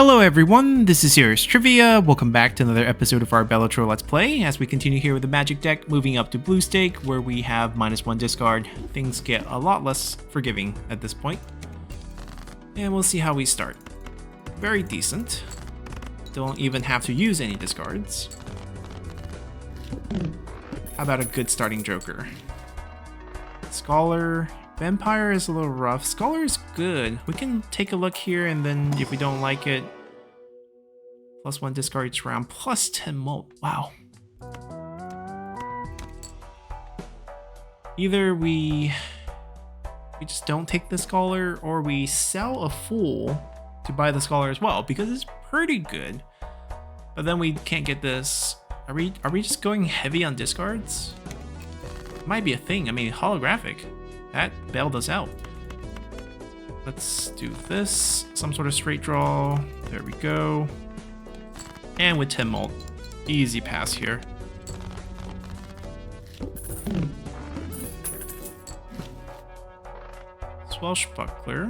Hello everyone, this is Serious Trivia. Welcome back to another episode of our Balatro Let's Play. As we continue here with the magic deck, moving up to blue stake, where we have -1 discard. Things get a lot less forgiving at this point. And we'll see how we start. Very decent. Don't even have to use any discards. How about a good starting joker? Scholar. Vampire is a little rough. Scholar is good. We can take a look here, and then if we don't like it, +1 discard each round, +10 molt. Wow. Either we just don't take the Scholar, or we sell a Fool to buy the Scholar as well, because it's pretty good. But then we can't get this. Are we just going heavy on discards? Might be a thing. I mean, holographic. That bailed us out. Let's do this. Some sort of straight draw. There we go. And with 10 molt. Easy pass here. Swashbuckler.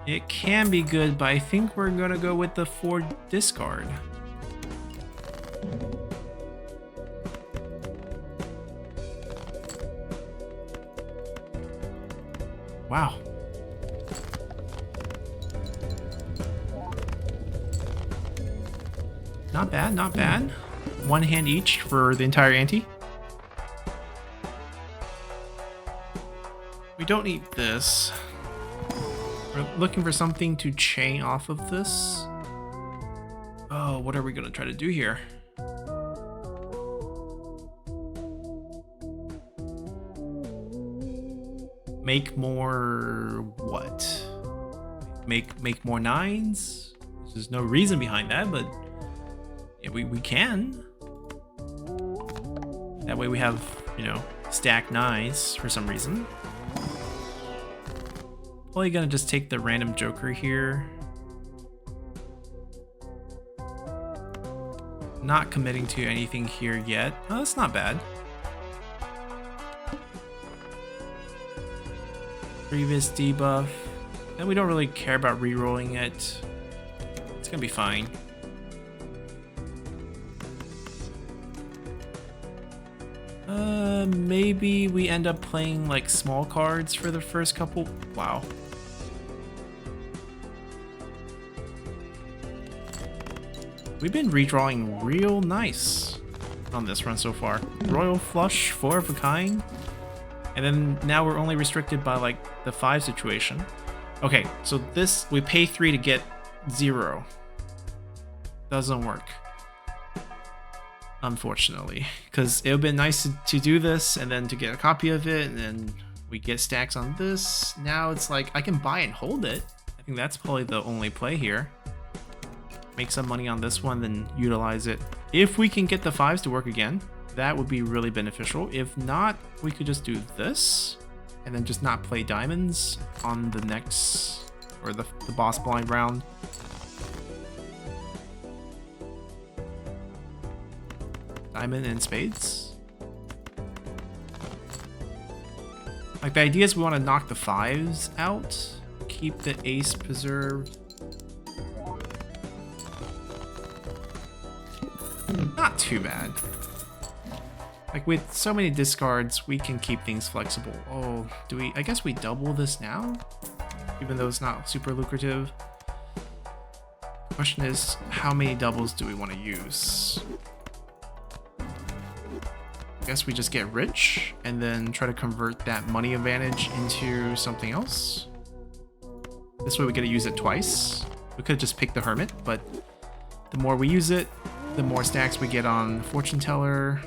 It can be good, but I think we're gonna go with the 4 discard. Wow. Not bad, not bad. 1 hand each for the entire ante. We don't need this. We're looking for something to chain off of this. Oh, what are we gonna try to do here? Make more what? Make more 9s? There's no reason behind that, but yeah, we can. That way we have, you know, stack 9s for some reason. Probably gonna just take the random joker here. Not committing to anything here yet. Oh, that's not bad. Previous debuff, and we don't really care about re-rolling it. It's gonna be fine. Maybe we end up playing like small cards for the first couple. Wow. We've been redrawing real nice on this run so far. Royal Flush, 4 of a kind. And then now we're only restricted by like the 5 situation. Okay, so this, we pay 3 to get 0. Doesn't work. Unfortunately. Because it would have been nice to do this and then to get a copy of it, and then we get stacks on this. Now it's like I can buy and hold it. I think that's probably the only play here. Make some money on this one, then utilize it. If we can get the 5s to work again, that would be really beneficial. If not, we could just do this and then just not play diamonds on the next, or the boss blind round. Diamond and spades. Like, the idea is we want to knock the 5s out, keep the ace preserved. Not too bad. Like, with so many discards, we can keep things flexible. Oh, do we? I guess we double this now? Even though it's not super lucrative. Question is, how many doubles do we want to use? I guess we just get rich, and then try to convert that money advantage into something else. This way we get to use it twice. We could just pick the Hermit, but the more we use it, the more stacks we get on Fortune Teller.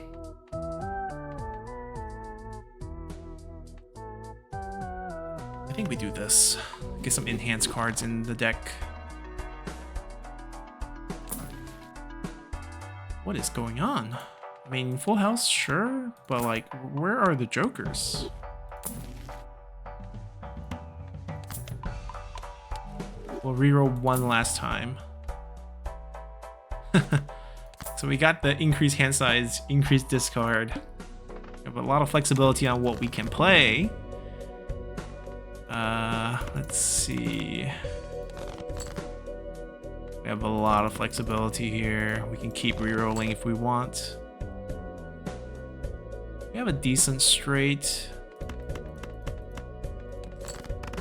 I think we do this. Get some enhanced cards in the deck. What is going on? I mean, full house, sure, but like, where are the jokers? We'll reroll 1 last time. So we got the increased hand size, increased discard. We have a lot of flexibility on what we can play. Let's see. We have a lot of flexibility here. We can keep rerolling if we want. We have a decent straight.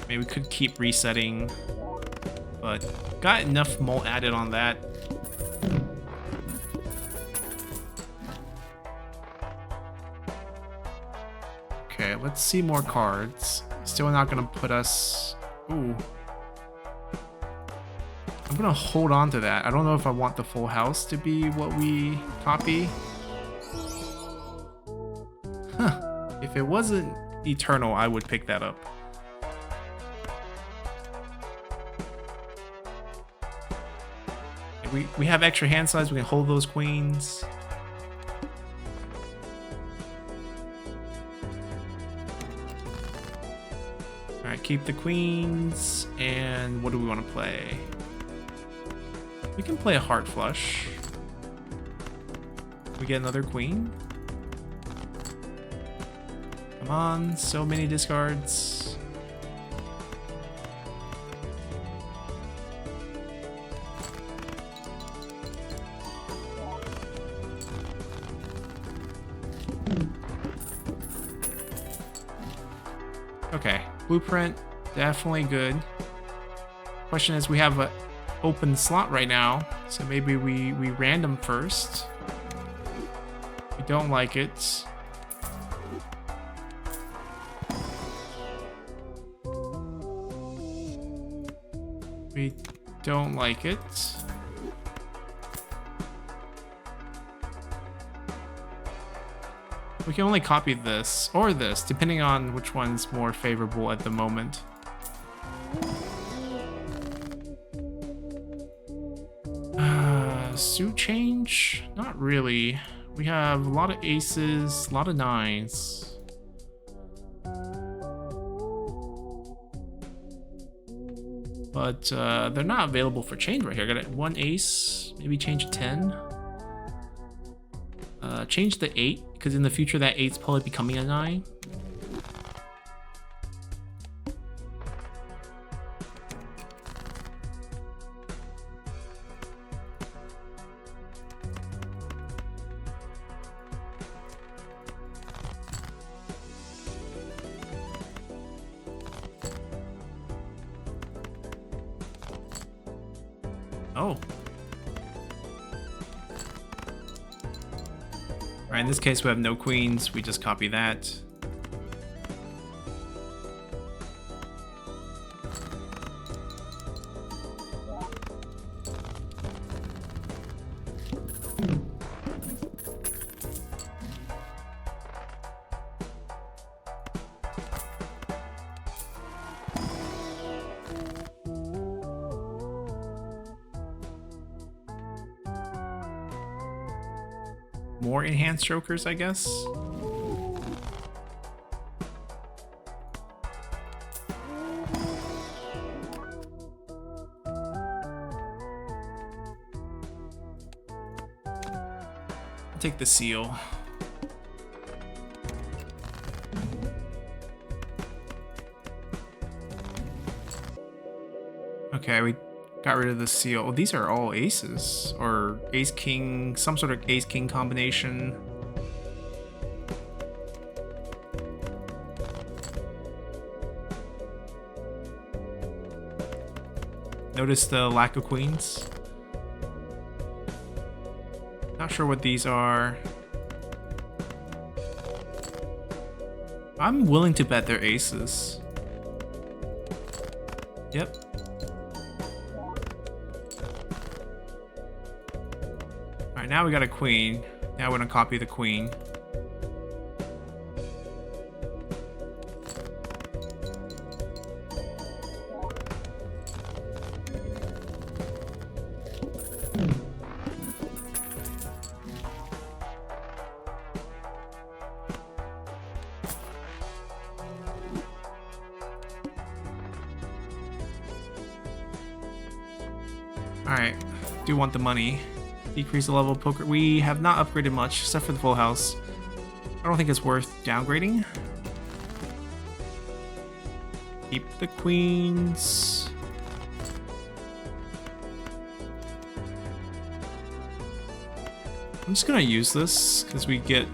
Maybe we could keep resetting, but got enough mult added on that. Okay, let's see more cards. Still not gonna put us... Ooh. I'm gonna hold on to that. I don't know if I want the full house to be what we copy. Huh. If it wasn't eternal, I would pick that up. We have extra hand size, we can hold those queens. Alright, keep the queens, and what do we want to play? We can play a heart flush. We get another queen. Come on, so many discards. Okay, blueprint, definitely good. Question is, we have an open slot right now, so maybe we random first. We don't like it. We don't like it. We can only copy this or this, depending on which one's more favorable at the moment. Suit change? Not really. We have a lot of aces, a lot of nines. But they're not available for change right here. I got one ace, maybe change a 10. Change the 8, because in the future that 8's probably becoming a 9. Oh. Alright, in this case we have no queens, we just copy that. More enhanced strokers, I guess. I'll take the seal. Okay, we got rid of the seal. Oh, these are all aces, or ace king, some sort of ace king combination. Notice the lack of queens. Not sure what these are. I'm willing to bet they're aces. Yep. Alright, now we got a queen. Now we're gonna copy the queen. Alright, do want the money. Decrease the level of poker. We have not upgraded much, except for the full house. I don't think it's worth downgrading. Keep the queens. I'm just gonna use this because we get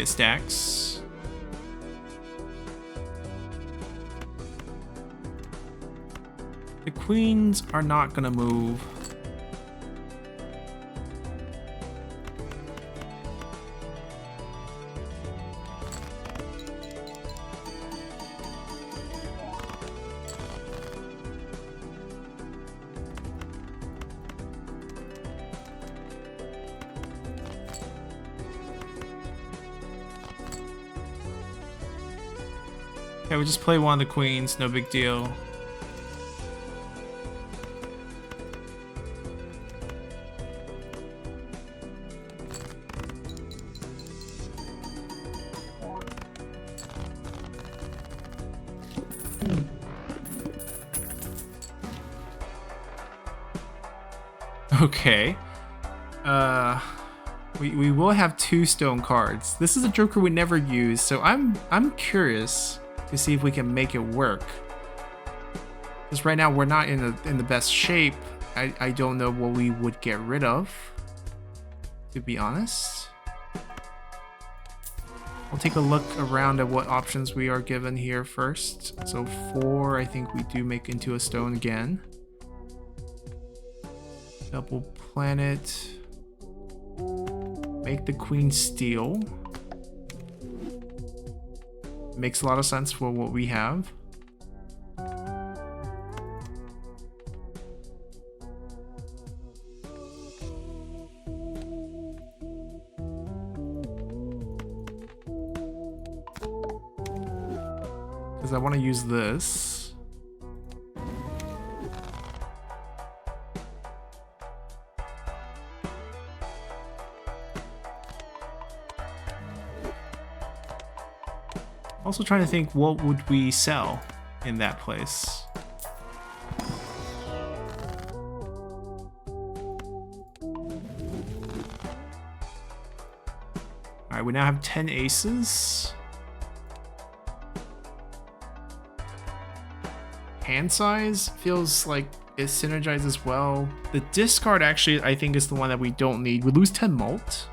stacks. The queens are not gonna move. Okay, we just play one of the queens, no big deal. Okay. We will have 2 stone cards. This is a joker we never use, so I'm curious to see if we can make it work. Because right now we're not in the best shape. I don't know what we would get rid of, to be honest. I'll take a look around at what options we are given here first. So 4, I think we do make into a stone again. Double planet. Make the queen steel. Makes a lot of sense for what we have. Because I want to use this. Also trying to think, what would we sell in that place? Alright, we now have 10 aces. Hand size feels like it synergizes well. The discard actually, I think, is the one that we don't need. We lose 10 malt,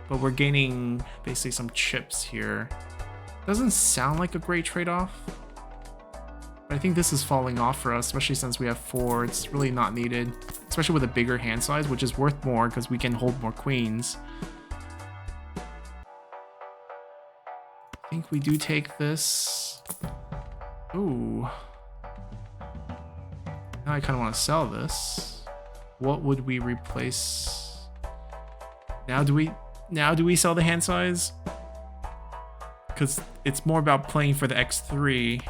but we're gaining basically some chips here. Doesn't sound like a great trade-off, but I think this is falling off for us, especially since we have 4. It's really not needed, especially with a bigger hand size, which is worth more because we can hold more queens. I think we do take this. Ooh. Now I kind of want to sell this. What would we replace? Now do we sell the hand size? Because it's more about playing for the X3,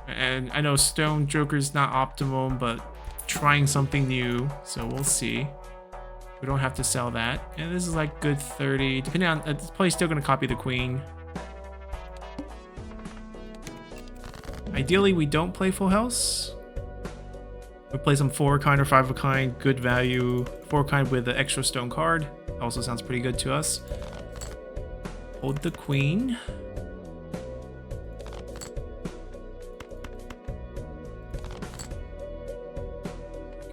and I know Stone Joker's not optimum, but trying something new, so we'll see. We don't have to sell that, and this is like good 30, depending on, it's probably still going to copy the queen. Ideally, we don't play full house. We play some 4 of kind or 5 of kind, good value, 4 of kind with the extra stone card. Also sounds pretty good to us. Hold the queen.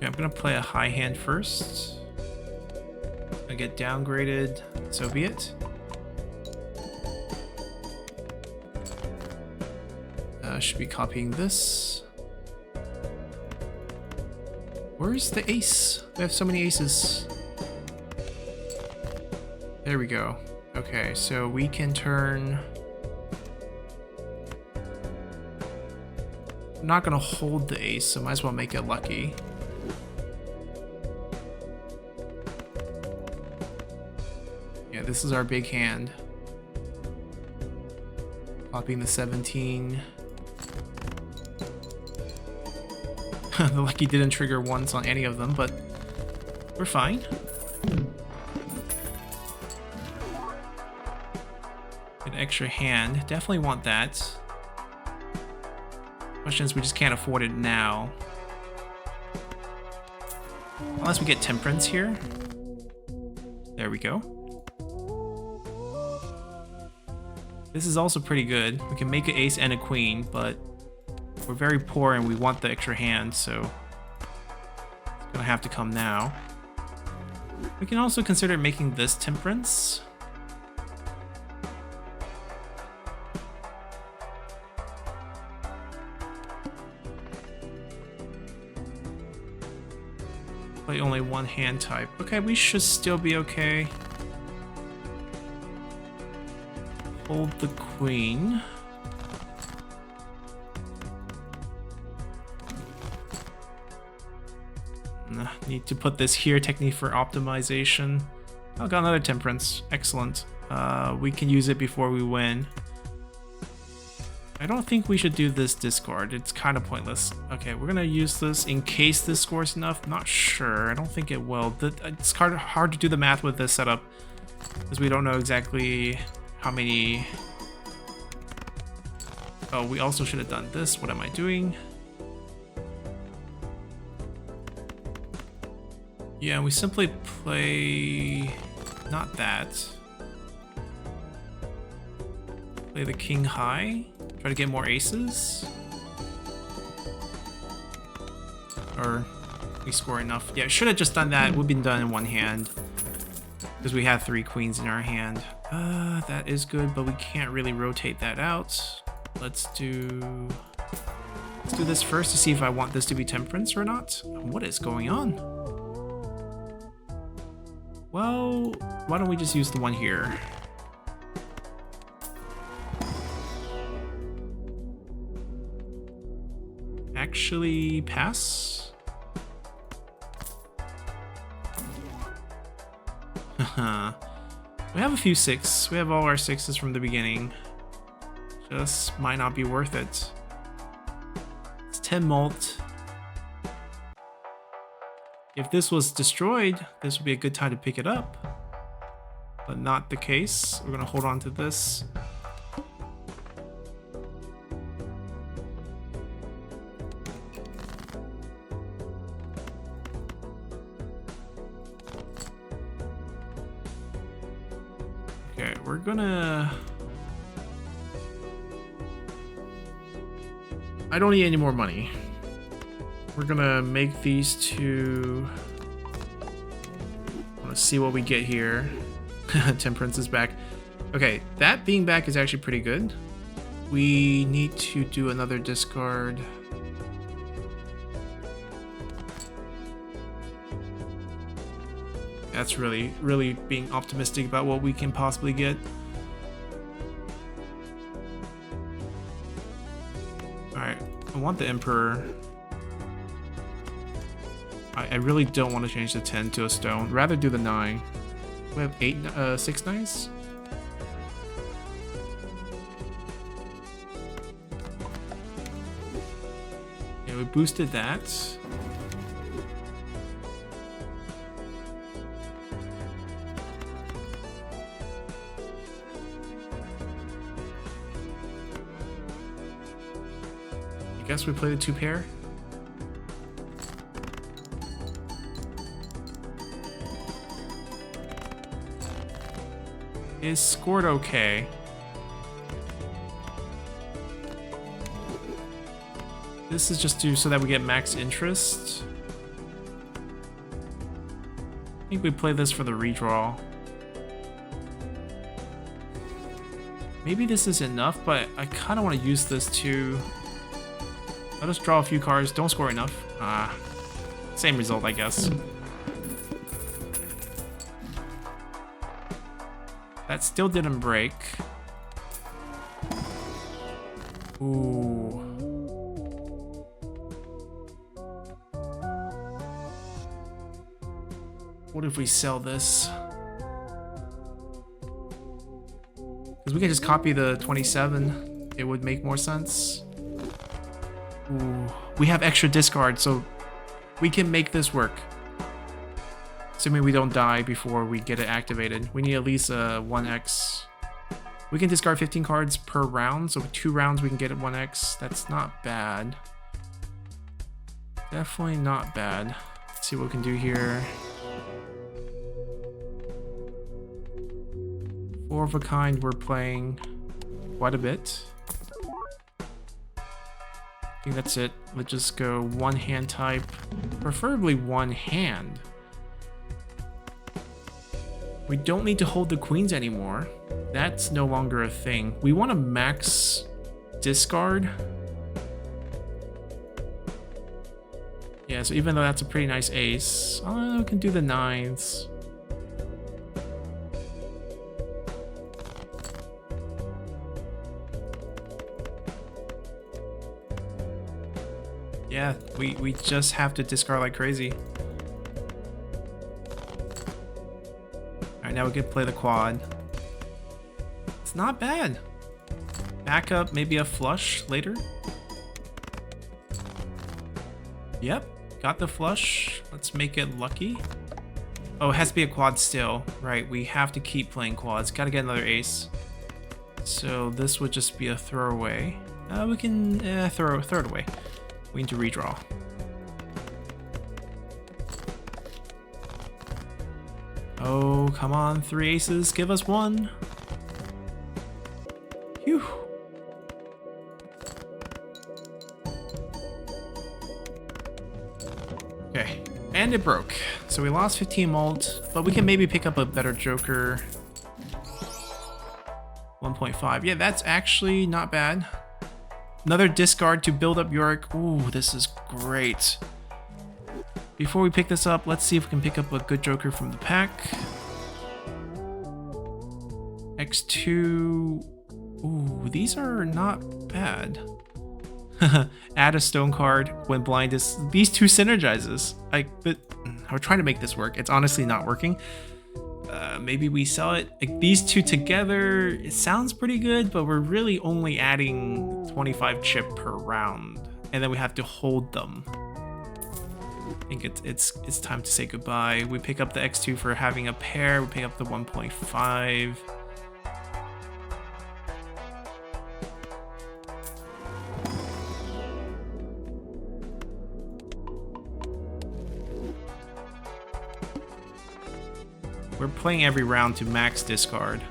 I'm gonna play a high hand first. I get downgraded, so be it. Should be copying this. Where's the ace? We have so many aces. There we go. Okay, so we can turn. I'm not gonna hold the ace, so might as well make it lucky. This is our big hand. Popping the 17. The lucky didn't trigger once on any of them, but we're fine. An extra hand. Definitely want that. Question is, we just can't afford it now. Unless we get Temperance here. There we go. This is also pretty good. We can make an ace and a queen, but We're very poor and we want the extra hand, so it's gonna have to come now. We can also consider making this temperance. Play only one hand type. Okay, we should still be okay. Hold the queen. Need to put this here, technique for optimization. Oh, got another temperance. Excellent. We can use it before we win. I don't think we should do this discard. It's kind of pointless. Okay, we're gonna use this in case this scores enough. Not sure. I don't think it will. It's hard to do the math with this setup because we don't know exactly how many. Oh, we also should have done this. What am I doing? Yeah, we simply play not that. Play the king high. Try to get more aces. Or we score enough. Yeah, should have just done that. We've been done in one hand. Because we have 3 queens in our hand. That is good, but we can't really rotate that out. Let's do this first to see if I want this to be temperance or not. What is going on? Well, why don't we just use the one here? Actually, pass? We have a few 6. We have all our 6s from the beginning. Just might not be worth it. It's 10 mult. If this was destroyed, this would be a good time to pick it up. But not the case. We're gonna hold on to this. Okay, we're gonna... I don't need any more money. We're gonna make these 2. Let's see what we get here. Temperance is back. Okay, that being back is actually pretty good. We need to do another discard. That's really being optimistic about what we can possibly get. Alright, I want the Emperor. I really don't want to change the 10 to a stone. Rather do the 9. We have 6 9s. Yeah, we boosted that. I guess we play the 2 pair. Is scored okay. This is just so that we get max interest. I think we play this for the redraw. Maybe this is enough, but I kind of want to use this to let us draw a few cards. Don't score enough. Same result, I guess. That still didn't break. Ooh. What if we sell this? Because we can just copy the 27. It would make more sense. Ooh. We have extra discard, so we can make this work. Assuming we don't die before we get it activated. We need at least a 1x. We can discard 15 cards per round, so with 2 rounds we can get it 1x. That's not bad. Definitely not bad. Let's see what we can do here. 4 of a kind, we're playing quite a bit. think that's it. Let's just go one hand type, preferably one hand. We don't need to hold the queens anymore. That's no longer a thing. We want to max discard. Yeah, so even though that's a pretty nice ace, we can do the nines. Yeah, we just have to discard like crazy. Alright, now we can play the quad. It's not bad. Backup, maybe a flush later. Yep, got the flush. Let's make it lucky. Oh, it has to be a quad still. Right, we have to keep playing quads. Gotta get another ace. So this would just be a throwaway. We can throw it away. We need to redraw. Oh, come on, 3 aces, give us 1. Phew. Okay, and it broke. So we lost 15 mult, but we can maybe pick up a better joker. 1.5, yeah, that's actually not bad. Another discard to build up Yorick. Ooh, this is great. Before we pick this up, let's see if we can pick up a good joker from the pack. X2. Ooh, these are not bad. Add a stone card when blind is... These two synergizes. I'm trying to make this work. It's honestly not working. Maybe we sell it. Like, these two together, it sounds pretty good, but we're really only adding 25 chip per round, and then we have to hold them. I think it's time to say goodbye. We pick up the X2 for having a pair. We pick up the 1.5. We're playing every round to max discard.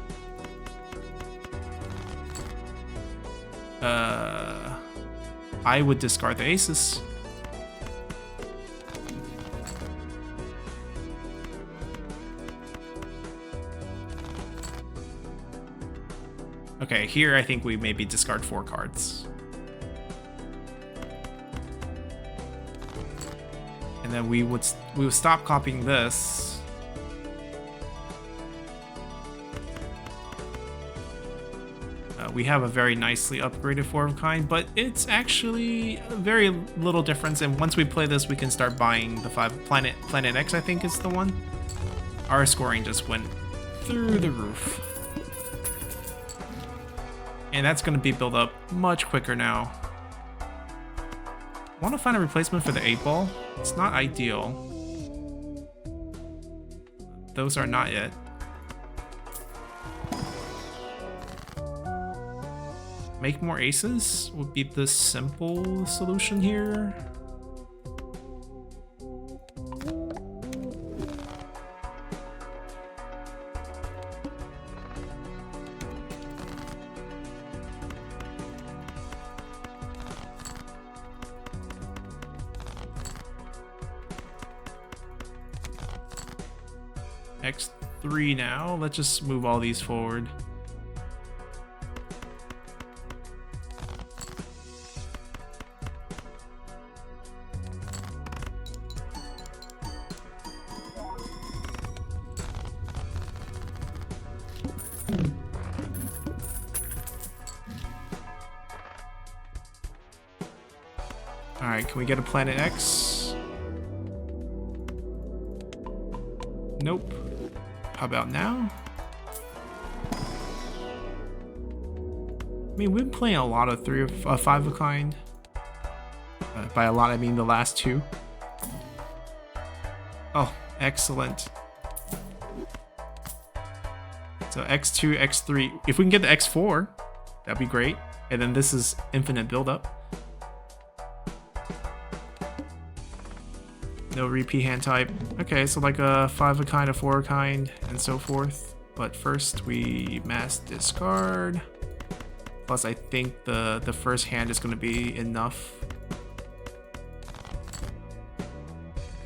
I would discard the aces. Okay, here I think we maybe discard 4 cards. And then we would stop copying this. We have a very nicely upgraded 4 of a kind, but it's actually a very little difference. And once we play this, we can start buying the 5 Planet X, I think is the one. Our scoring just went through the roof. And that's going to be built up much quicker now. I want to find a replacement for the 8-ball. It's not ideal. Those are not yet. Make more aces would be the simple solution here. X3 now. Let's just move all these forward. Alright, can we get a Planet X? Nope. How about now? I mean, we've been playing a lot of 5 of a kind. By a lot, I mean the last 2. Oh, excellent. So X2, X3. If we can get the X4, that'd be great. And then this is infinite buildup. No repeat hand type. Okay, so like a 5 of a kind, a 4 of a kind, and so forth. But first we mass discard. Plus I think the first hand is going to be enough.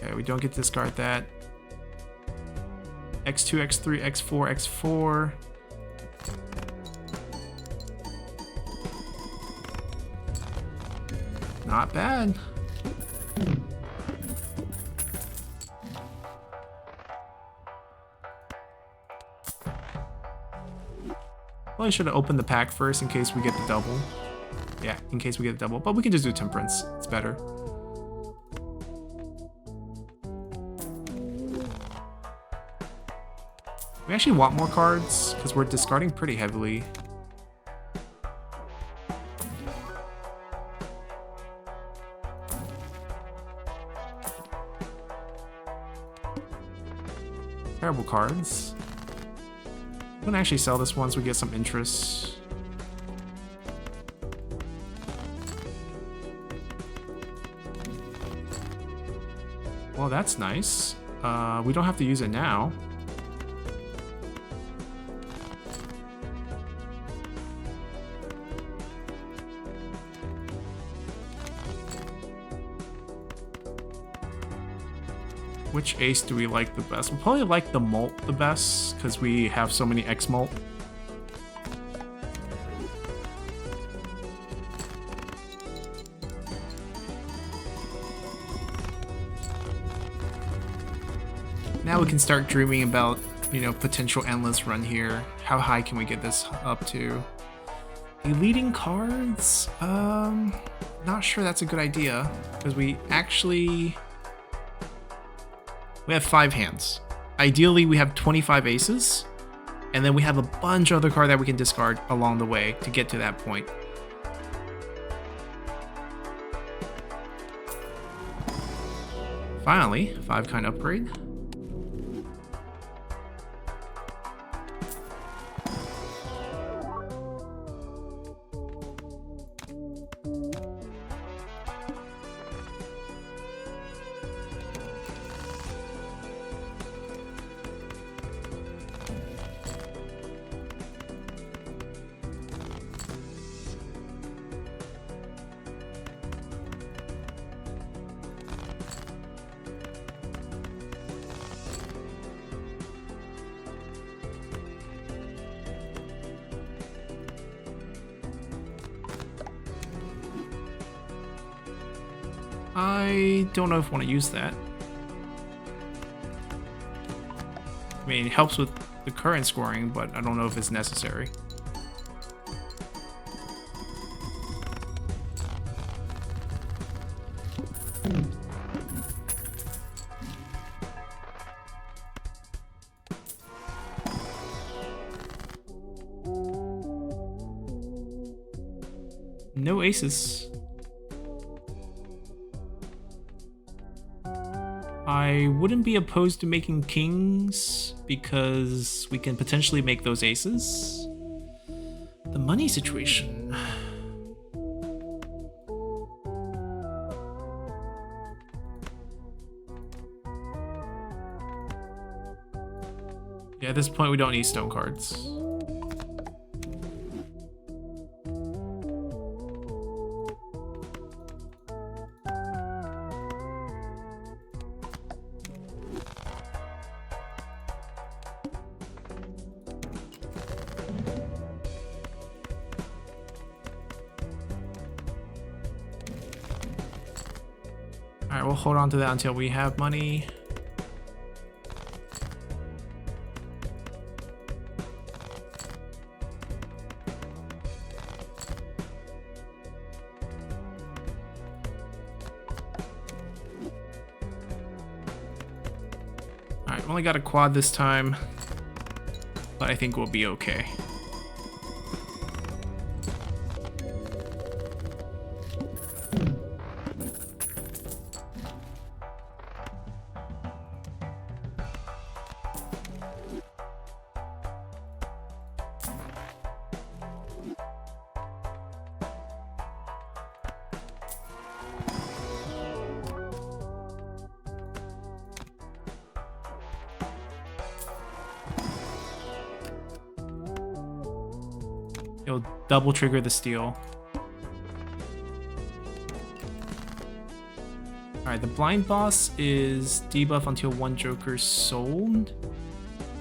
Okay, we don't get to discard that. X2, X3, X4, X4. Not bad. Probably should have opened the pack first in case we get the double. Yeah, in case we get the double. But we can just do Temperance. It's better. We actually want more cards because we're discarding pretty heavily. Terrible cards. I'm gonna actually sell this once we get some interest. Well, that's nice. We don't have to use it now. Which ace do we like the best? We probably like the Mult the best because we have so many X Mult. Now we can start dreaming about, you know, potential endless run here. How high can we get this up to? Deleting cards? Not sure that's a good idea because we actually... We have 5 hands. Ideally, we have 25 aces, and then we have a bunch of other cards that we can discard along the way to get to that point. Finally, 5-kind upgrade. I don't know if I want to use that. I mean, it helps with the current scoring, but I don't know if it's necessary. No aces. I wouldn't be opposed to making kings because we can potentially make those aces. The money situation. Yeah, at this point we don't need stone cards. Alright, we'll hold on to that until we have money. Alright, only got a quad this time, but I think we'll be okay. It'll double trigger the steal. Alright, the blind boss is debuff until one joker sold.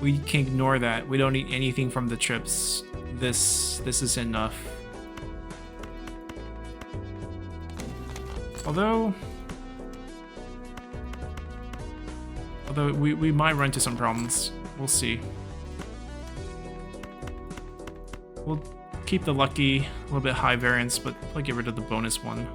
We can ignore that. We don't need anything from the trips. This is enough. Although we might run into some problems. We'll see. We'll keep the lucky, a little bit high variance, but I'll get rid of the bonus one.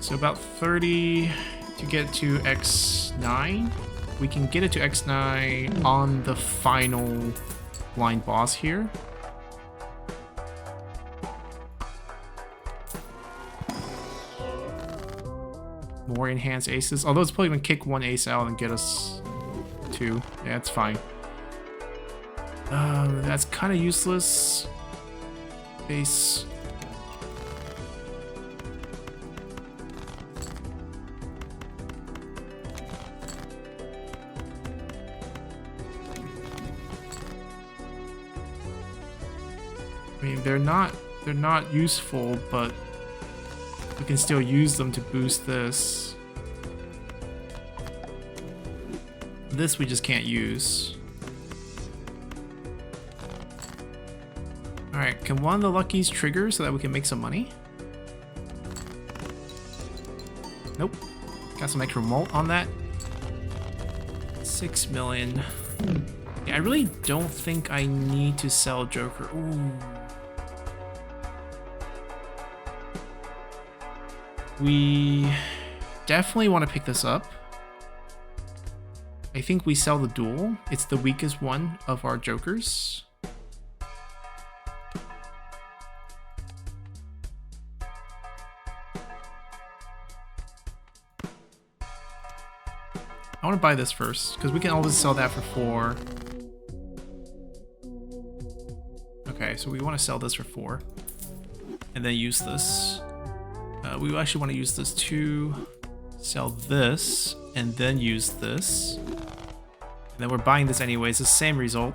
So about 30 to get to X9. We can get it to X9 on the final blind boss here. More enhanced aces. Although it's probably gonna kick one ace out and get us 2. Yeah, it's fine. That's kind of useless. Base. I mean, they're not useful, but we can still use them to boost this. This we just can't use. Alright, can one of the luckies trigger so that we can make some money? Nope. Got some extra mult on that. 6 million. Yeah, I really don't think I need to sell Joker. Ooh. We definitely want to pick this up. I think we sell the duel. It's the weakest one of our Jokers. I want to buy this first, because we can always sell that for 4. Okay, so we want to sell this for 4. And then use this. We actually want to use this to sell this, and then use this. And then we're buying this anyways, the same result.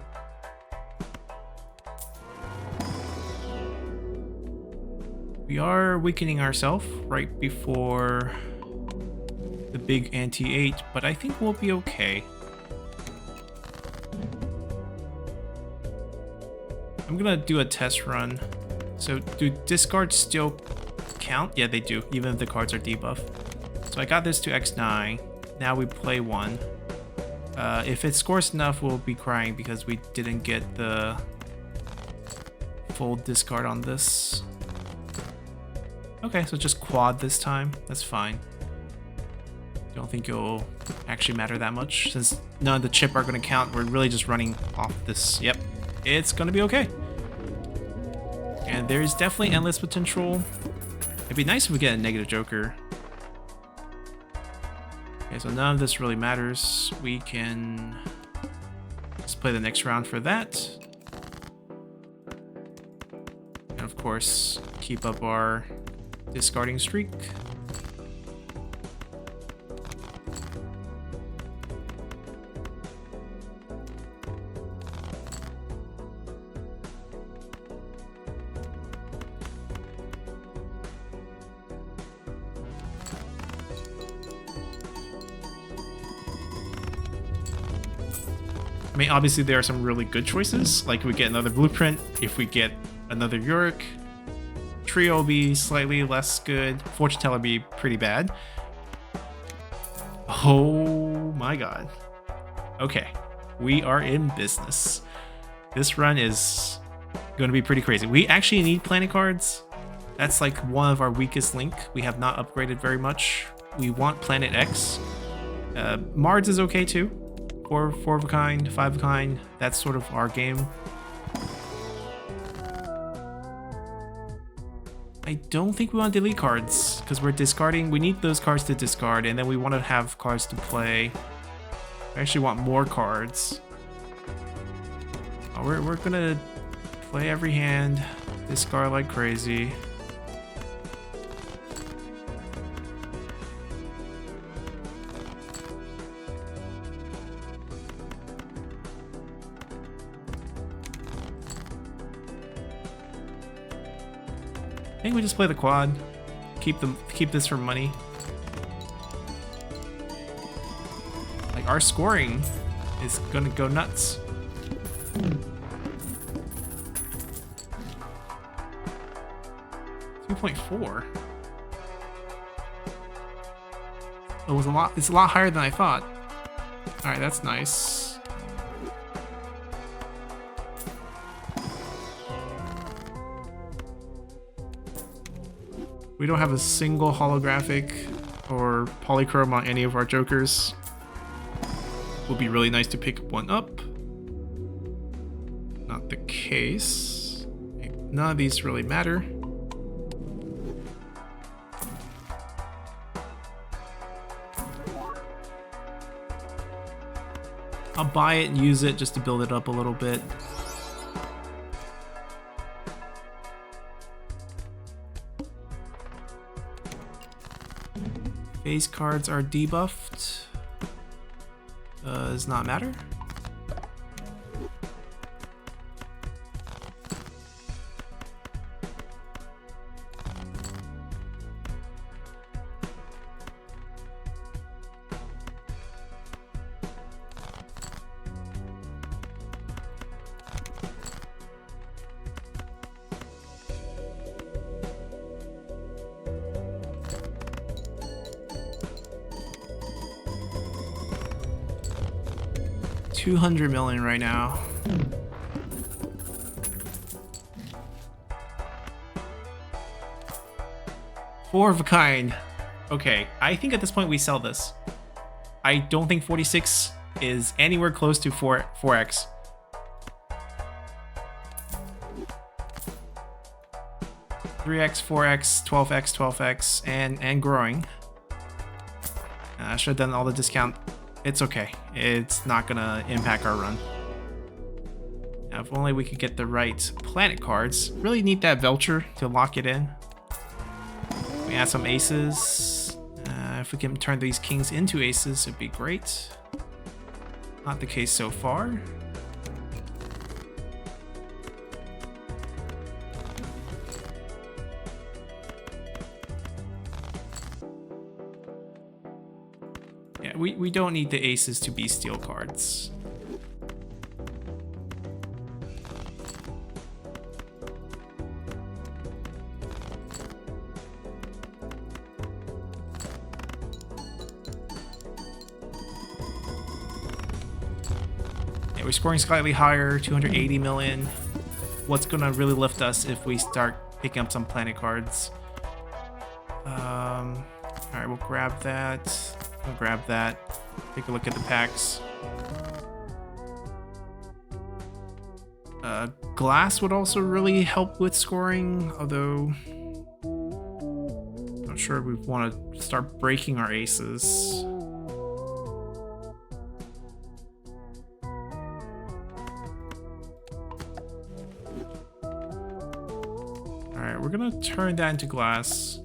We are weakening ourselves right before the big anti-8, but I think we'll be okay. I'm gonna do a test run. So do discards still count? Yeah, they do, even if the cards are debuffed. So I got this to X9. Now we play 1. If it scores enough, we'll be crying because we didn't get the full discard on this. Okay, so just quad this time. That's fine. Don't think it'll actually matter that much since none of the chip are going to count. We're really just running off this. Yep, it's going to be okay. And there's definitely endless potential. It'd be nice if we get a negative Joker. Okay, so none of this really matters. We can just play the next round for that. And of course, keep up our discarding streak. I mean, obviously there are some really good choices, like we get another blueprint, if we get another Yorick, trio will be slightly less good, fortune teller be pretty bad. Oh my god. Okay, we are in business. This run is going to be pretty crazy. We actually need planet cards. That's like one of our weakest link. We have not upgraded very much. We want Planet X. Mards is okay too. 4 of a kind, 5 of a kind. That's sort of our game. I don't think we want to delete cards because we're discarding. We need those cards to discard, and then we want to have cards to play. I actually want more cards. We're gonna play every hand, discard like crazy. think we just play the quad. Keep this for money. Like, our scoring is gonna go nuts. .4. It was a lot. It's a lot higher than I thought. All right, that's nice. We don't have a single holographic or polychrome on any of our jokers. Would be really nice to pick one up. Not the case. None of these really matter. I'll buy it and use it just to build it up a little bit. Phase cards are debuffed. Does not matter. $200 million right now. Four of a kind. Okay, I think at this point we sell this. I don't think 46 is anywhere close to 4x. $3x, 4x, 12x, 12x, and growing. I should have done all the discount. It's okay. It's not gonna impact our run. Now, if only we could get the right planet cards. Really need that Vulture to lock it in. We add some aces. If we can turn these kings into aces, it'd be great. Not the case so far. Yeah, we don't need the aces to be steel cards. We're scoring slightly higher, 280 million. What's gonna really lift us if we start picking up some planet cards? All right, we'll grab that. We'll grab that. Take a look at the packs. Glass would also really help with scoring, although not sure we want to start breaking our aces. We're gonna turn that into glass.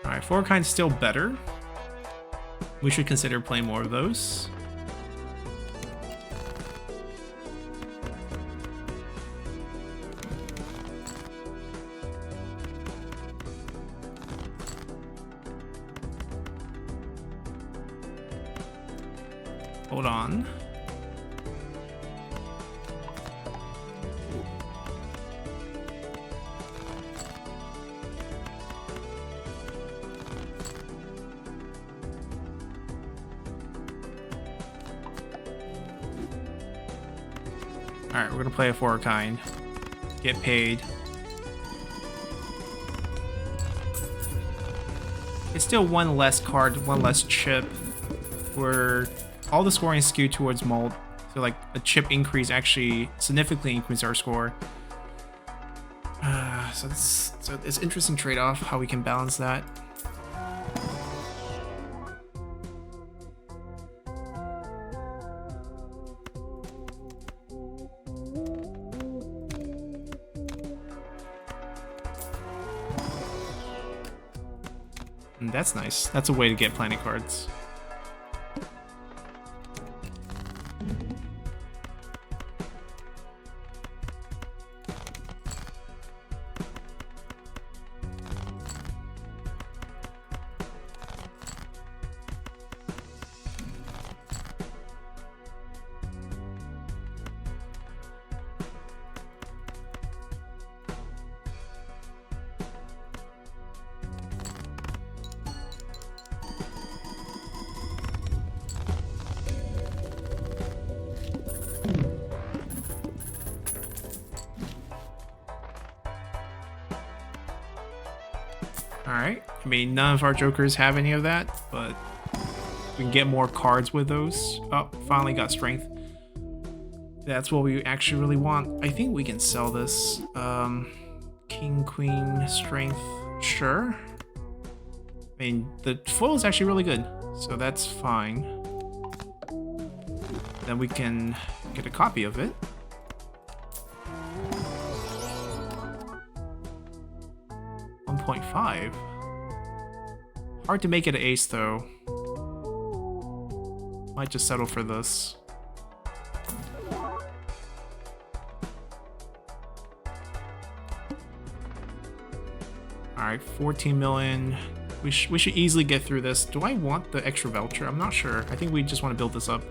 Alright, 4 kind's still better. We should consider playing more of those. Hold on. Alright, we're gonna play a 4 kind. Get paid. It's still one less card, one less chip. We're all the scoring is skewed towards mold, so like a chip increase actually significantly increases our score. So it's interesting trade-off how we can balance that. That's nice. That's a way to get planet cards. Alright, I mean, none of our jokers have any of that, but we can get more cards with those. Oh, finally got strength. That's what we actually really want. I think we can sell this. King, queen, strength, sure. I mean, the foil is actually really good, so that's fine. Then we can get a copy of it. .5. Hard to make it an ace though. Might just settle for this. Alright, 14 million. We should easily get through this. Do I want the extra voucher? I'm not sure. I think we just want to build this up.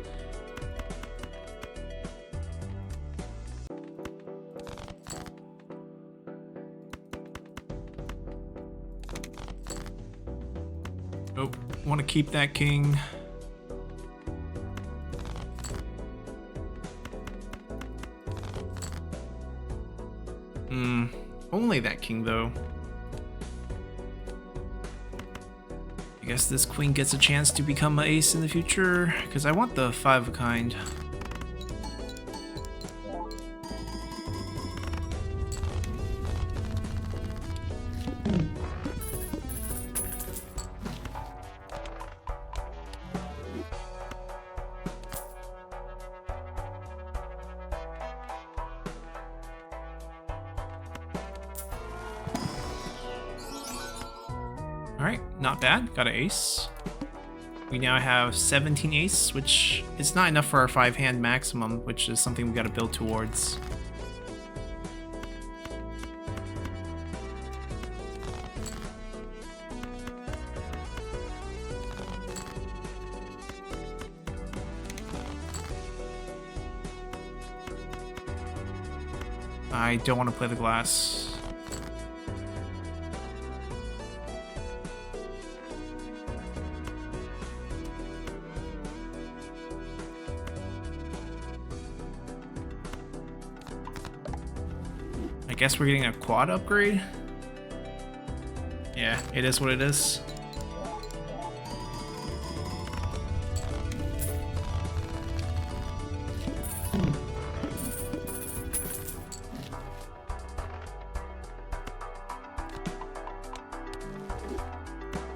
Oh, want to keep that king. Only that king though. I guess this queen gets a chance to become an ace in the future, because I want the 5 of a kind. Alright, not bad. Got an ace. We now have 17 ace, which is not enough for our 5-hand maximum, which is something we gotta build towards. I don't want to play the glass. I guess we're getting a quad upgrade. Yeah, it is what it is.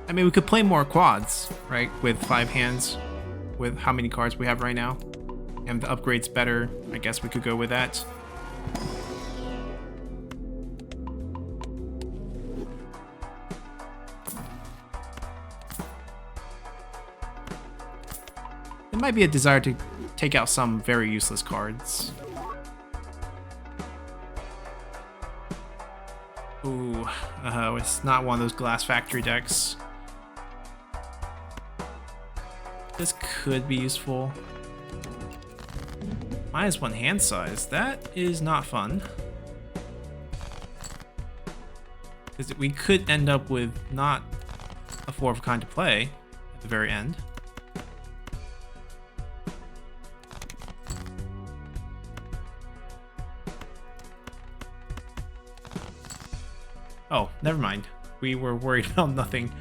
I mean, we could play more quads, right? With 5 hands, with how many cards we have right now. And the upgrade's better. I guess we could go with that. There might be a desire to take out some very useless cards. Ooh, it's not one of those Glass Factory decks. This could be useful. -1 hand size. That is not fun. Because we could end up with not a 4 of a kind to play at the very end. Oh, never mind. We were worried about nothing.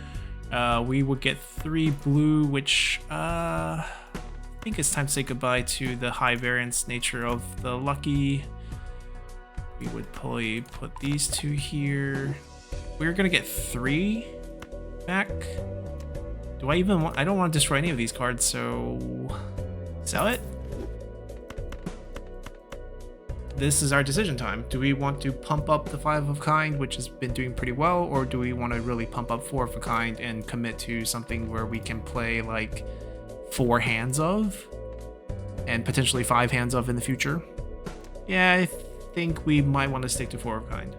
We would get 3 blue, which I think it's time to say goodbye to the high variance nature of the lucky. We would probably put these 2 here. We're gonna get 3 back. Do I even want? I don't want to destroy any of these cards, so sell it. this is our decision time. Do we want to pump up the 5 of kind, which has been doing pretty well, or do we want to really pump up 4 of a kind and commit to something where we can play like 4 hands of and potentially 5 hands of in the future? Yeah, I think we might want to stick to 4 of kind.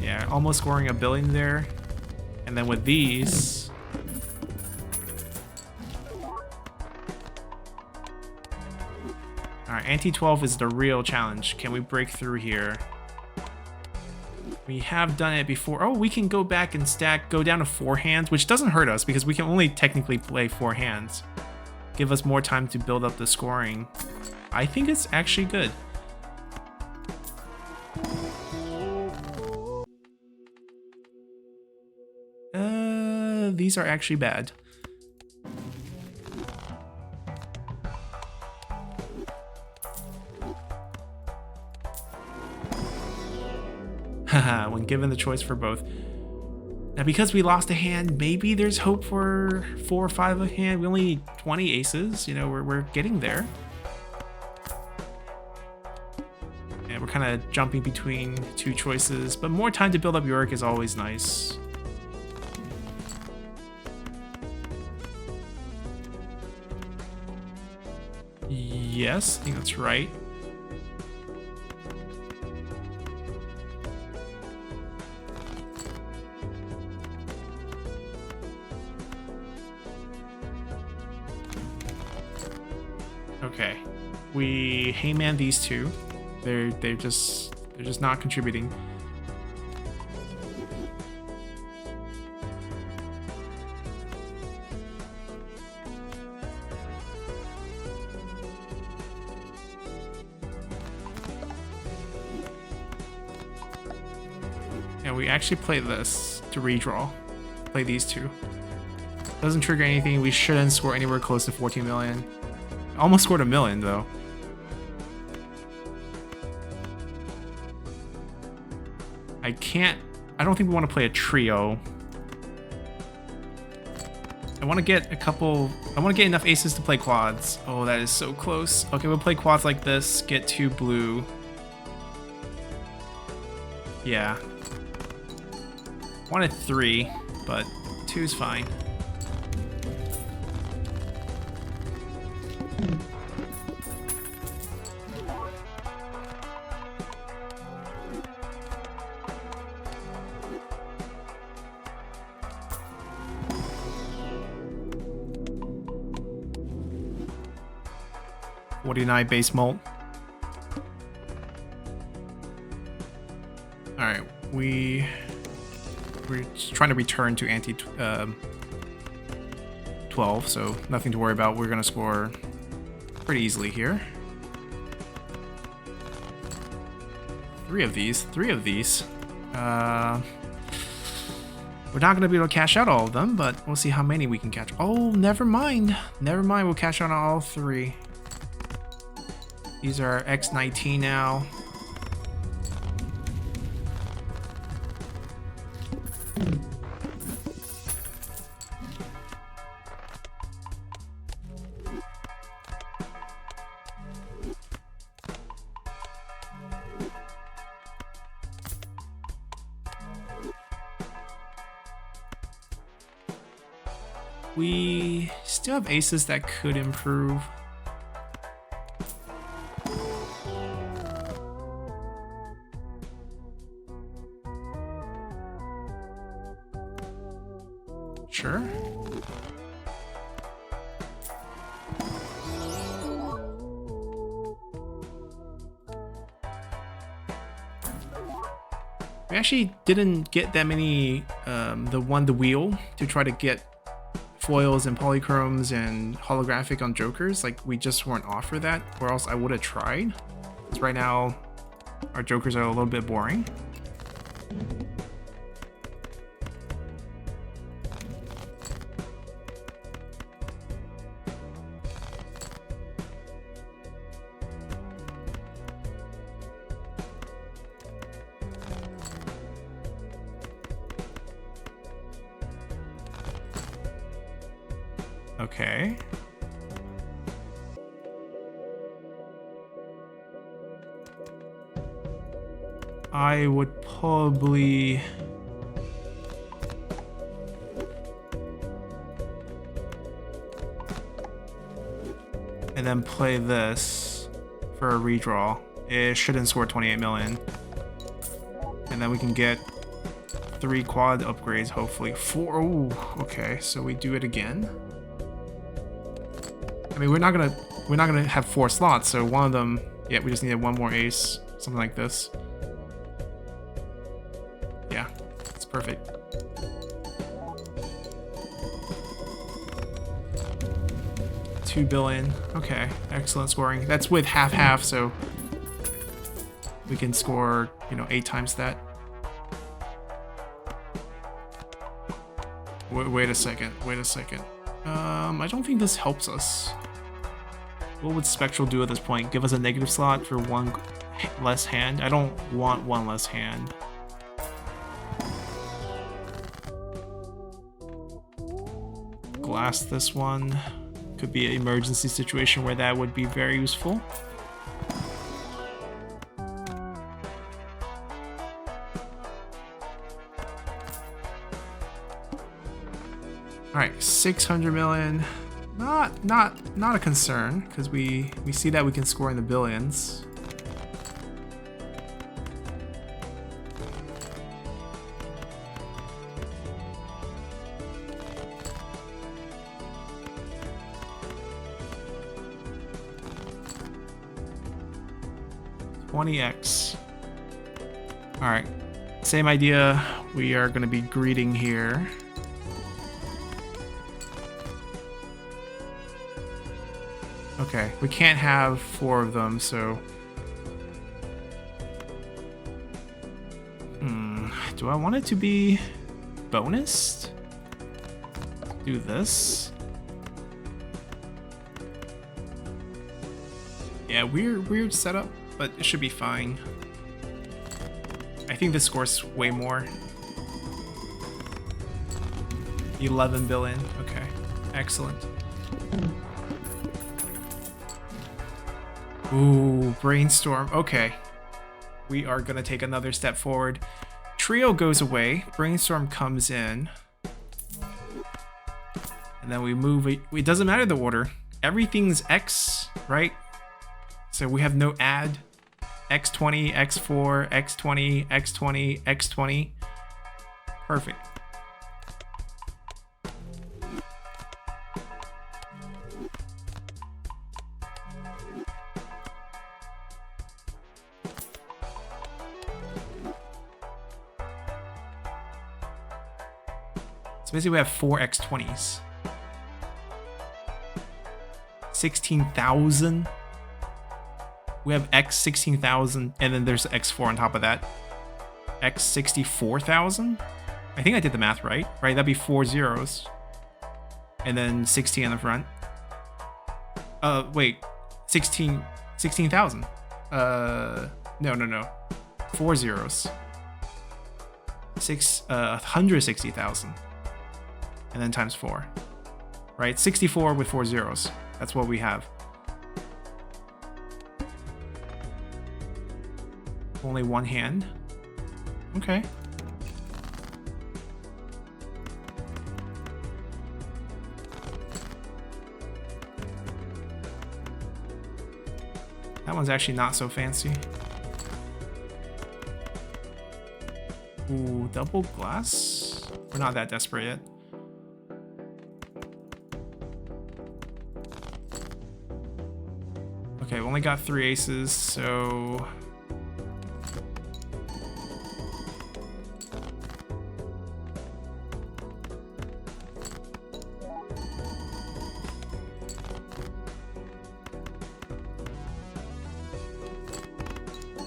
Yeah, almost scoring a billion there. And then with these, all right, ante 12 is the real challenge. Can we break through here? We have done it before. Oh, we can go back and go down to 4 hands, which doesn't hurt us because we can only technically play 4 hands. Give us more time to build up the scoring. I think it's actually good. These are actually bad. Haha, when given the choice for both. Now, because we lost a hand, maybe there's hope for 4 or 5 a hand. We only need 20 aces. You know, we're getting there. And we're kind of jumping between 2 choices, but more time to build up Yorick is always nice. Yes, I think that's right. Okay, we hayman these 2. They're just not contributing. And we actually play this to redraw. Play these 2. Doesn't trigger anything. We shouldn't score anywhere close to 14 million. Almost scored a million though. I don't think we want to play a trio. I want to get enough aces to play quads. Oh, that is so close. Okay, we'll play quads like this, get 2 blue. Yeah. Wanted 3, but 2 is fine. Base mult. All right, we're just trying to return to ante 12, so nothing to worry about. We're gonna score pretty easily here. 3 of these. We're not gonna be able to cash out all of them, but we'll see how many we can catch. Oh, never mind. We'll cash out on all 3. These are X19 now. We still have aces that could improve. Sure. We actually didn't get that many the wheel to try to get foils and polychromes and holographic on jokers. Like, we just weren't offered that, or else I would have tried. Because right now our jokers are a little bit boring. Okay. I would probably... and then play this for a redraw. It shouldn't score 28 million. And then we can get 3 quad upgrades, hopefully. 4, oh, okay, so we do it again. I mean, we're not gonna have 4 slots, so one of them, yeah, we just needed 1 more ace, something like this. Yeah, it's perfect. $2 billion. Okay, excellent scoring. That's with half-half, so we can score, you know, 8 times that. Wait a second. Wait a second. I don't think this helps us. What would Spectral do at this point? Give us a negative slot for 1 less hand? I don't want 1 less hand. Glass this one. Could be an emergency situation where that would be very useful. All right, 600 million. Not a concern, because we see that we can score in the billions. $20x. All right, same idea. We are going to be greeting here. Okay, we can't have 4 of them, so... do I want it to be bonused? Do this. Yeah, weird setup, but it should be fine. I think this scores way more. 11 billion. Okay, excellent. Ooh, Brainstorm. Okay. We are going to take another step forward. Trio goes away. Brainstorm comes in. And then we move it. It doesn't matter the order. Everything's X, right? So we have no add. X20, X4, X20, X20, X20. Perfect. So basically we have 4 X20s. 16,000. We have X 16,000, and then there's X4 on top of that. X 64,000? I think I did the math right. Right, that'd be 4 zeros. And then 16 on the front. Wait. 16,000. No. 4 zeros. 160,000. And then times 4. Right? 64 with 4 zeros. That's what we have. Only 1 hand. Okay. That one's actually not so fancy. Ooh, double glass? We're not that desperate yet. Okay, we only got 3 aces, so...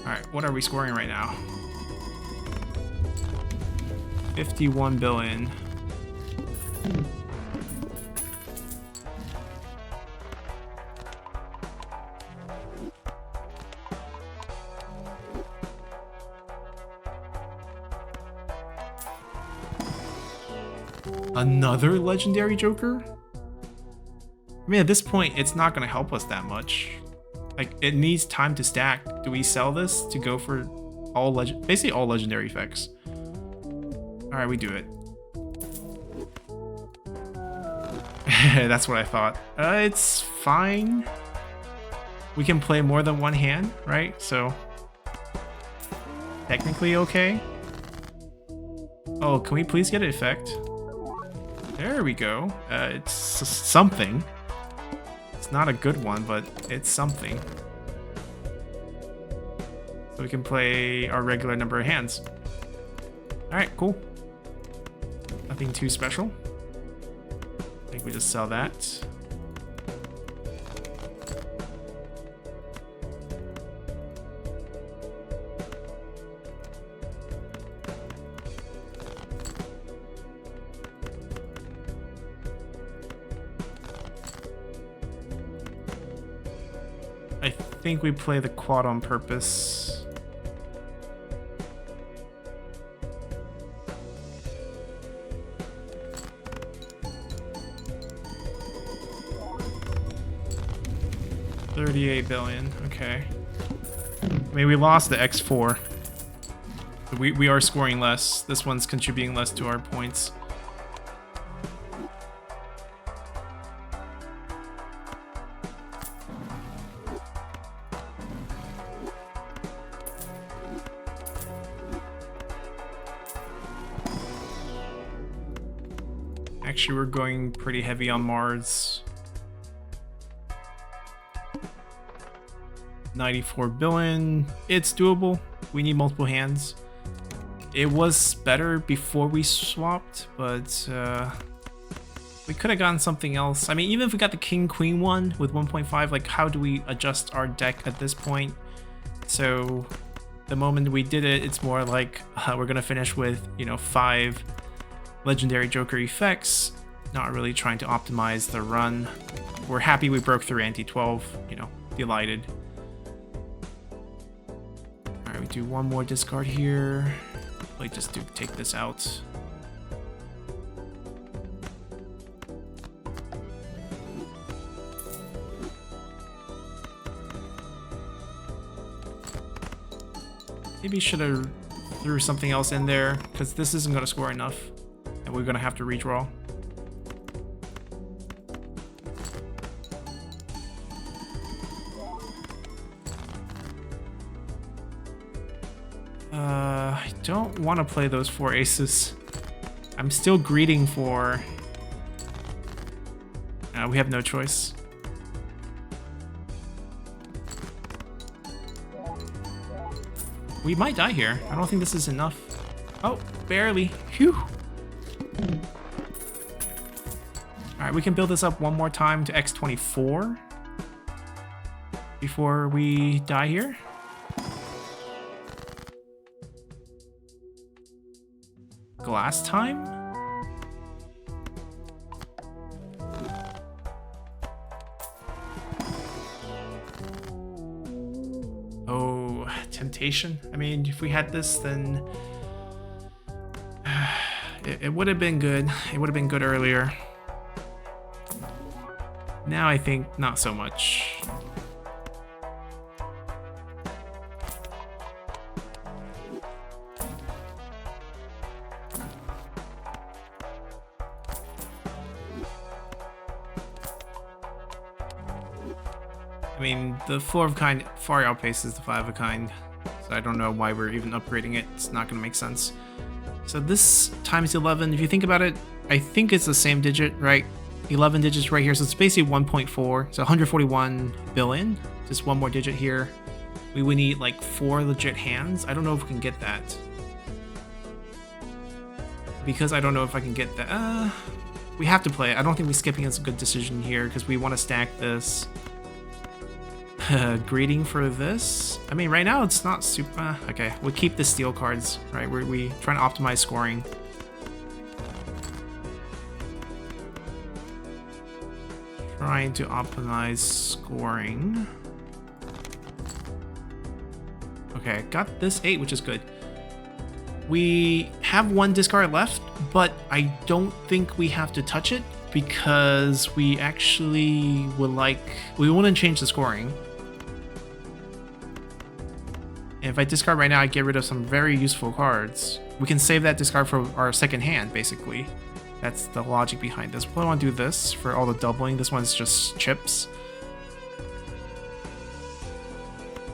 Alright, what are we scoring right now? 51 billion. Another legendary Joker? I mean, at this point, it's not going to help us that much. Like, it needs time to stack. Do we sell this to go for basically all legendary effects. All right, we do it. That's what I thought. It's fine. We can play more than one hand, right? So technically okay. Oh, can we please get an effect? There we go. It's something. It's not a good one, but it's something. So we can play our regular number of hands. All right, cool. Nothing too special. I think we just sell that. I think we play the quad on purpose. $38 billion, okay. I mean, we lost the X4. We are scoring less. This one's contributing less to our points. Actually, we're going pretty heavy on Mars. 94 billion. It's doable. We need multiple hands. It was better before we swapped, but we could have gotten something else. I mean, even if we got the King Queen one with 1.5, like how do we adjust our deck at this point? So the moment we did it, it's more like we're gonna finish with, you know, 5 legendary Joker effects. Not really trying to optimize the run. We're happy we broke through anti-12, you know, delighted. Alright, we do one more discard here. Like, just to take this out. Maybe should have threw something else in there, because this isn't going to score enough, and we're going to have to redraw. I don't want to play those 4 aces. I'm still greeting for... we have no choice. We might die here. I don't think this is enough. Oh, barely. Phew. Alright, we can build this up one more time to X24 before we die here. Glass time? Oh, temptation. I mean, if we had this, then it would have been good. It would have been good earlier. Now I think not so much. I mean, the 4 of a kind far outpaces the 5 of a kind, so I don't know why we're even upgrading it. It's not going to make sense. So this times 11, if you think about it, I think it's the same digit, right? 11 digits right here, so it's basically 1.4, so 141 billion. Just one more digit here. We would need like 4 legit hands. I don't know if we can get that. Because I don't know if I can get that. We have to play it. I don't think skipping is a good decision here, because we want to stack this. Greeting for this. I mean, right now it's not super. Okay, we'll keep the steel cards, right? We trying to optimize scoring. Trying to optimize scoring. Okay, got this 8, which is good. We have 1 discard left, but I don't think we have to touch it because we actually would like. We want to change the scoring. And if I discard right now, I get rid of some very useful cards. We can save that discard for our second hand, basically. That's the logic behind this. Probably want to do this for all the doubling. This one's just chips.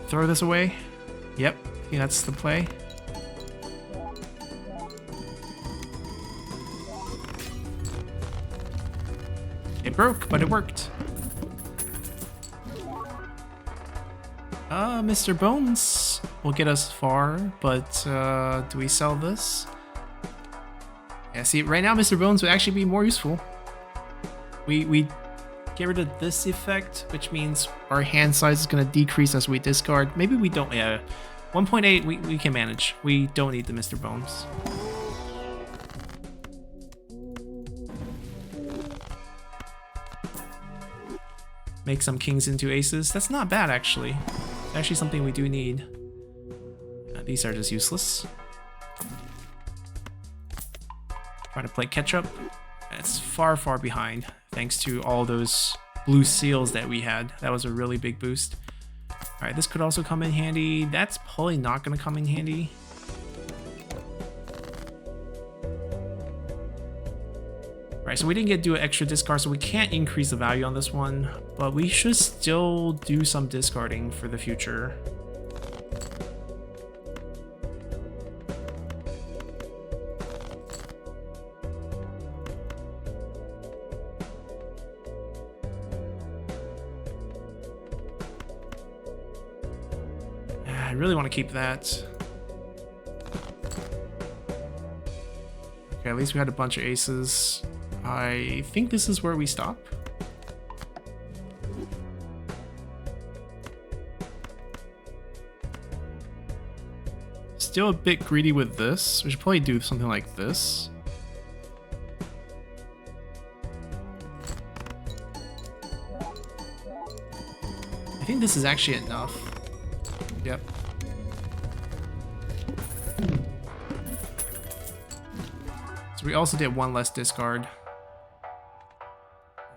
Throw this away. Yep, I think that's the play. It broke, but it worked. Mr. Bones will get us far, but do we sell this? Yeah, see, right now Mr. Bones would actually be more useful. We get rid of this effect, which means our hand size is going to decrease as we discard. Maybe we don't, yeah. 1.8, we can manage. We don't need the Mr. Bones. Make some kings into aces. That's not bad, actually. Actually something we do need. These are just useless. Trying to play catch up. It's far, far behind, thanks to all those blue seals that we had. That was a really big boost. Alright, this could also come in handy. That's probably not going to come in handy. Alright, so we didn't get to do an extra discard, so we can't increase the value on this one, but we should still do some discarding for the future. I really want to keep that. Okay, at least we had a bunch of aces. I think this is where we stop. Still a bit greedy with this. We should probably do something like this. I think this is actually enough. Yep. So we also did one less discard.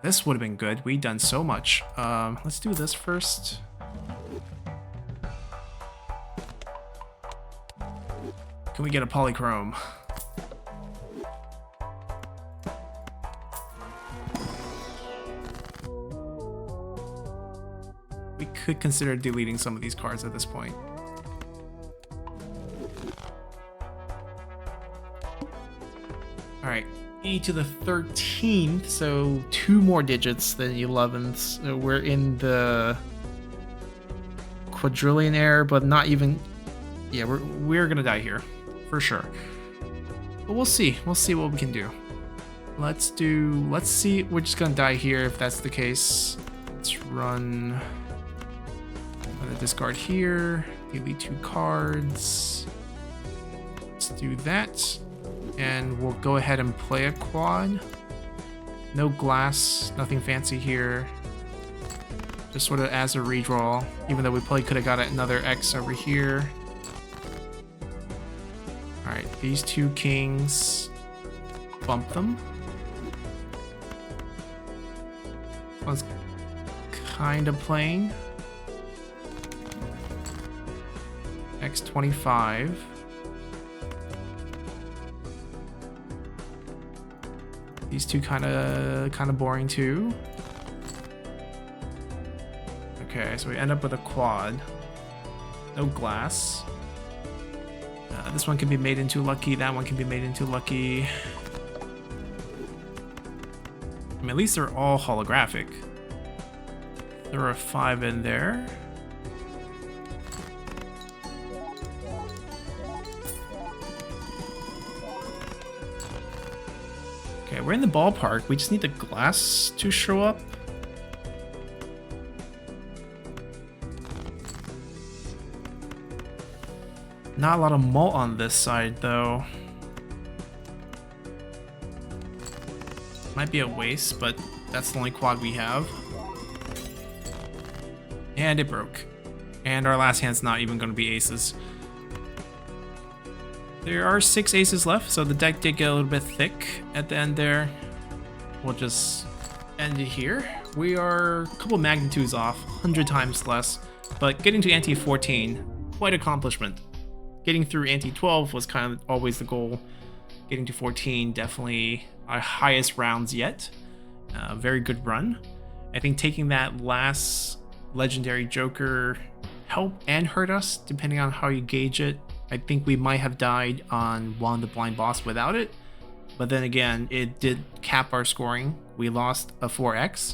This would have been good. We've done so much. Let's do this first. Can we get a polychrome? We could consider deleting some of these cards at this point. Alright, e to the 13th, so 2 more digits than 11th. So we're in the quadrillionaire, but not even... Yeah, we're gonna die here, for sure. But we'll see. We'll see what we can do. Let's see. We're just gonna die here if that's the case. Let's run... I'm gonna discard here. Delete 2 cards. Let's do that. And we'll go ahead and play a quad. No glass, nothing fancy here. Just sort of as a redraw, even though we probably could have got another X over here. Alright, these 2 kings. Bump them. This one's kind of playing. X25. These 2 kind of boring too. Okay, so we end up with a quad. No glass. This one can be made into lucky. That one can be made into lucky. I mean, at least they're all holographic. There are 5 in there. Okay, we're in the ballpark. We just need the glass to show up. Not a lot of malt on this side, though. Might be a waste, but that's the only quad we have. And it broke. And our last hand's not even going to be aces. There are 6 aces left, so the deck did get a little bit thick at the end there. We'll just end it here. We are a couple magnitudes off, 100 times less, but getting to ante 14 quite accomplishment. Getting through Ante 12 was kind of always the goal. Getting to 14, definitely our highest rounds yet. Very good run. I think taking that last legendary Joker helped and hurt us, depending on how you gauge it. I think we might have died on one of the blind boss without it. But then again, it did cap our scoring. We lost a 4x,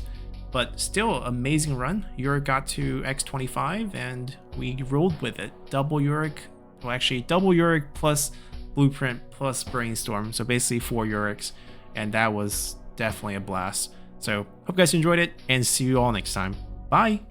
but still amazing run. Yorick got to X25 and we rolled with it. Double Yorick, well actually double Yorick plus Blueprint plus Brainstorm. So basically 4 Yoricks, and that was definitely a blast. So hope you guys enjoyed it and see you all next time. Bye!